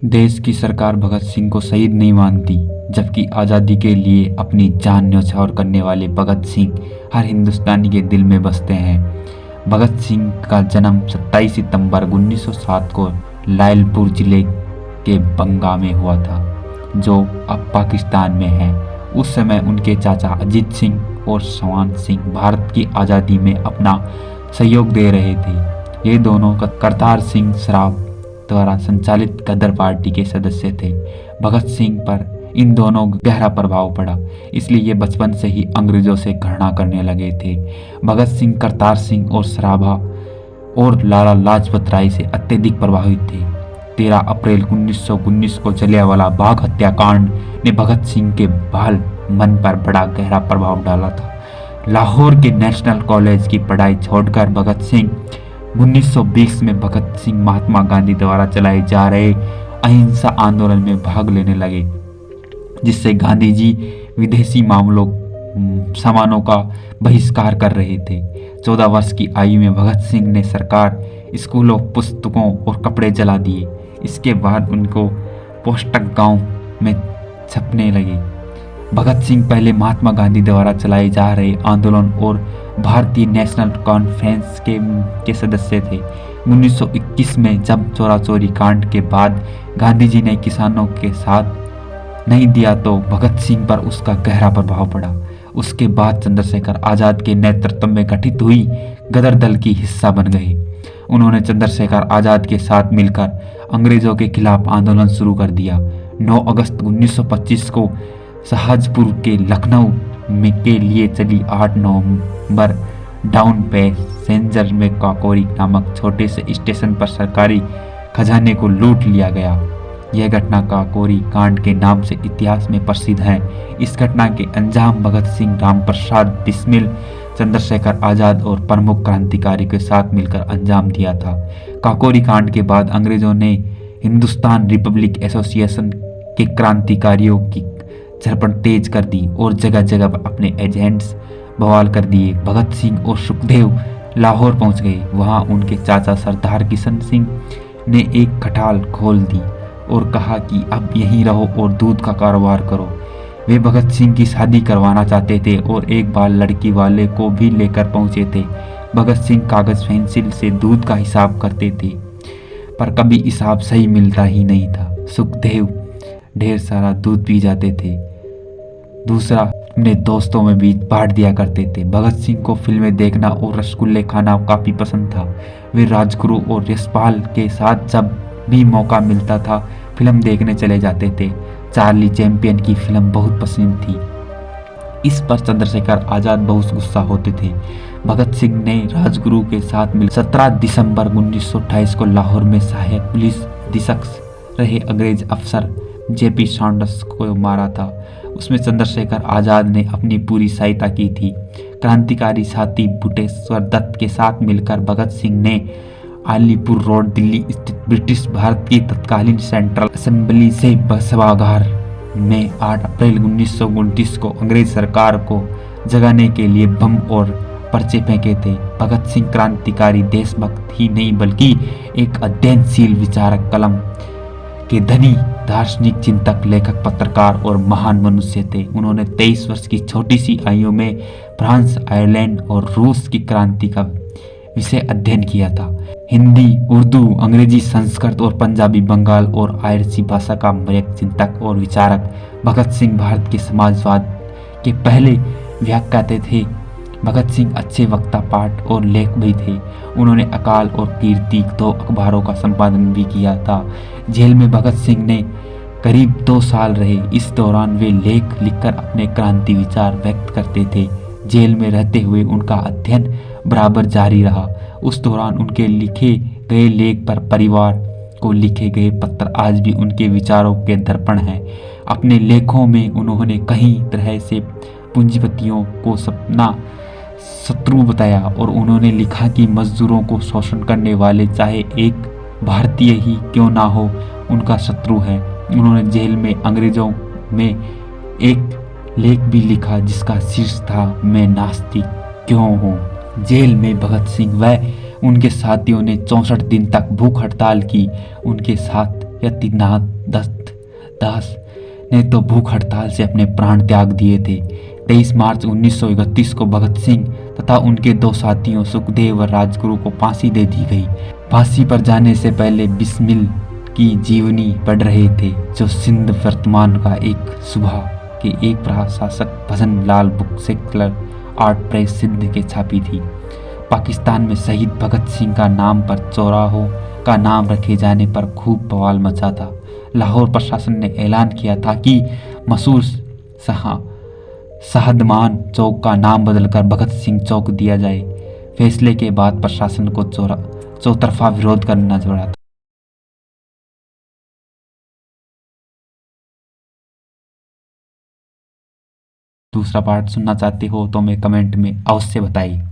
देश की सरकार भगत सिंह को शहीद नहीं मानती, जबकि आज़ादी के लिए अपनी जान न्यौछावर करने वाले भगत सिंह हर हिंदुस्तानी के दिल में बसते हैं। भगत सिंह का जन्म 27 सितंबर 1907 को लायलपुर जिले के बंगा में हुआ था, जो अब पाकिस्तान में है। उस समय उनके चाचा अजीत सिंह और सवान सिंह भारत की आज़ादी में अपना सहयोग दे रहे थे। ये दोनों करतार सिंह सराफ द्वारा संचालित गदर पार्टी के सदस्य थे। भगत सिंह पर इन दोनों गहरा प्रभाव पड़ा, इसलिए ये बचपन से ही अंग्रेजों से घृणा करने लगे थे। भगत सिंह करतार सिंह और सराभा और लाला लाजपत राय से अत्यधिक प्रभावित थे। 13 अप्रैल 1919 को जलियांवाला बाग हत्याकांड ने भगत सिंह के बाल मन पर बड़ा गहरा प्रभाव डाला था। लाहौर के नेशनल कॉलेज की पढ़ाई छोड़कर भगत सिंह 1920 में भगत सिंह महात्मा गांधी द्वारा चलाए जा रहे अहिंसा आंदोलन में भाग लेने लगे, जिससे गांधी जी विदेशी मामलों सामानों का बहिष्कार कर रहे थे। 14 वर्ष की आयु में भगत सिंह ने सरकार, स्कूलों, पुस्तकों और कपड़े जला दिए। इसके बाद उनको पोस्टक गांव में छपने लगे। भगत सिंह पहले महात्मा गांधी द्वारा चलाए जा रहे आंदोलन और भारतीय नेशनल कॉन्फ्रेंस के सदस्य थे। 1921 में जब चोरा चोरी कांड के बाद गांधी जी ने किसानों के साथ नहीं दिया, तो भगत सिंह पर उसका गहरा प्रभाव पड़ा। उसके बाद चंद्रशेखर आज़ाद के नेतृत्व में गठित हुई गदर दल की हिस्सा बन गए। उन्होंने चंद्रशेखर आज़ाद के साथ मिलकर अंग्रेजों के खिलाफ आंदोलन शुरू कर दिया। 9 अगस्त 1925 को शाहजपुर के लखनऊ में के लिए चली 8 नवंबर डाउन पैसेंजर में काकोरी नामक छोटे से स्टेशन पर सरकारी खजाने को लूट लिया गया। यह घटना काकोरी कांड के नाम से इतिहास में प्रसिद्ध है। इस घटना के अंजाम भगत सिंह, राम प्रसाद बिस्मिल, चंद्रशेखर आज़ाद और प्रमुख क्रांतिकारी के साथ मिलकर अंजाम दिया था। काकोरी कांड के बाद अंग्रेजों ने हिंदुस्तान रिपब्लिक एसोसिएशन के क्रांतिकारियों की झड़पन तेज कर दी और जगह जगह पर अपने एजेंट्स बवाल कर दिए। भगत सिंह और सुखदेव लाहौर पहुंच गए। वहां उनके चाचा सरदार किशन सिंह ने एक खटाल खोल दी और कहा कि अब यहीं रहो और दूध का कारोबार करो। वे भगत सिंह की शादी करवाना चाहते थे और एक बार लड़की वाले को भी लेकर पहुंचे थे। भगत सिंह कागज पेंसिल से दूध का हिसाब करते थे, पर कभी हिसाब सही मिलता ही नहीं था। सुखदेव ढेर सारा दूध पी जाते थे, दूसरा अपने दोस्तों में भी बांट दिया करते थे। भगत सिंह को फिल्में देखना और रसगुल्ले खाना काफ़ी पसंद था। वे राजगुरु और यशपाल के साथ जब भी मौका मिलता था फिल्म देखने चले जाते थे। चार्ली चैंपियन की फिल्म बहुत पसंद थी। इस पर चंद्रशेखर आज़ाद बहुत गुस्सा होते थे। भगत सिंह ने राजगुरु के साथ मिल 17 दिसंबर 1928 को लाहौर में सहायक पुलिस अधीक्षक रहे अंग्रेज अफसर जेपी सैंडर्स को मारा था। उसमें चंद्रशेखर आज़ाद ने अपनी पूरी सहायता की थी। क्रांतिकारी साथी बुटेश्वर दत्त के साथ मिलकर भगत सिंह ने अलीपुर रोड दिल्ली स्थित ब्रिटिश भारत की तत्कालीन सेंट्रल असेंबली से सभागार में 8 अप्रैल 1929 को अंग्रेज सरकार को जगाने के लिए बम और पर्चे फेंके थे। भगत सिंह क्रांतिकारी देशभक्त ही नहीं बल्कि एक अध्ययनशील विचारक, कलम के धनी, दार्शनिक, चिंतक, लेखक, पत्रकार और महान मनुष्य थे। उन्होंने 23 वर्ष की छोटी सी आयु में फ्रांस, आयरलैंड और रूस की क्रांति का विषय अध्ययन किया था। हिंदी, उर्दू, अंग्रेजी, संस्कृत और पंजाबी, बंगाल और आयरसी भाषा का मयक चिंतक और विचारक भगत सिंह भारत के समाजवाद के पहले व्याख्याता थे। भगत सिंह अच्छे वक्ता, पाठ और लेखक भी थे। उन्होंने अकाल और कीर्ति 2 अखबारों का संपादन भी किया था। जेल में भगत सिंह ने करीब 2 साल रहे। इस दौरान वे लेख लिखकर अपने क्रांति विचार व्यक्त करते थे। जेल में रहते हुए उनका अध्ययन बराबर जारी रहा। उस दौरान उनके लिखे गए लेख पर परिवार को लिखे गए पत्र आज भी उनके विचारों के दर्पण हैं। अपने लेखों में उन्होंने कई तरह से पूंजीपतियों को सपना शत्रु बताया और उन्होंने लिखा कि मजदूरों को शोषण करने वाले चाहे एक भारतीय ही क्यों ना हो, उनका शत्रु है। उन्होंने जेल में अंग्रेजों में एक लेख भी लिखा जिसका शीर्ष था, मैं नास्तिक क्यों हूँ। जेल में भगत सिंह व उनके साथियों ने 64 दिन तक भूख हड़ताल की। उनके साथ यतिनाथ दास ने तो भूख हड़ताल से अपने प्राण त्याग दिए थे। 23 मार्च 1931 को भगत सिंह तथा उनके 2 साथियों सुखदेव और राजगुरु को फांसी दे दी गई। फांसी पर जाने से पहले बिस्मिल की जीवनी पढ़ रहे थे, जो सिंध वर्तमान का एक सुबह के एक प्रशासक Bhajan Lal book secular art press Sindh के छापी थी। पाकिस्तान में शहीद भगत सिंह का नाम पर चौराहों का नाम रखे जाने पर खूब बवाल मचा था। लाहौर प्रशासन ने ऐलान किया था कि मशहूर शहदमान चौक का नाम बदलकर भगत सिंह चौक दिया जाए। फैसले के बाद प्रशासन को चौतरफा विरोध करना पड़ा था। दूसरा पार्ट सुनना चाहते हो तो मैं कमेंट में अवश्य बताइए।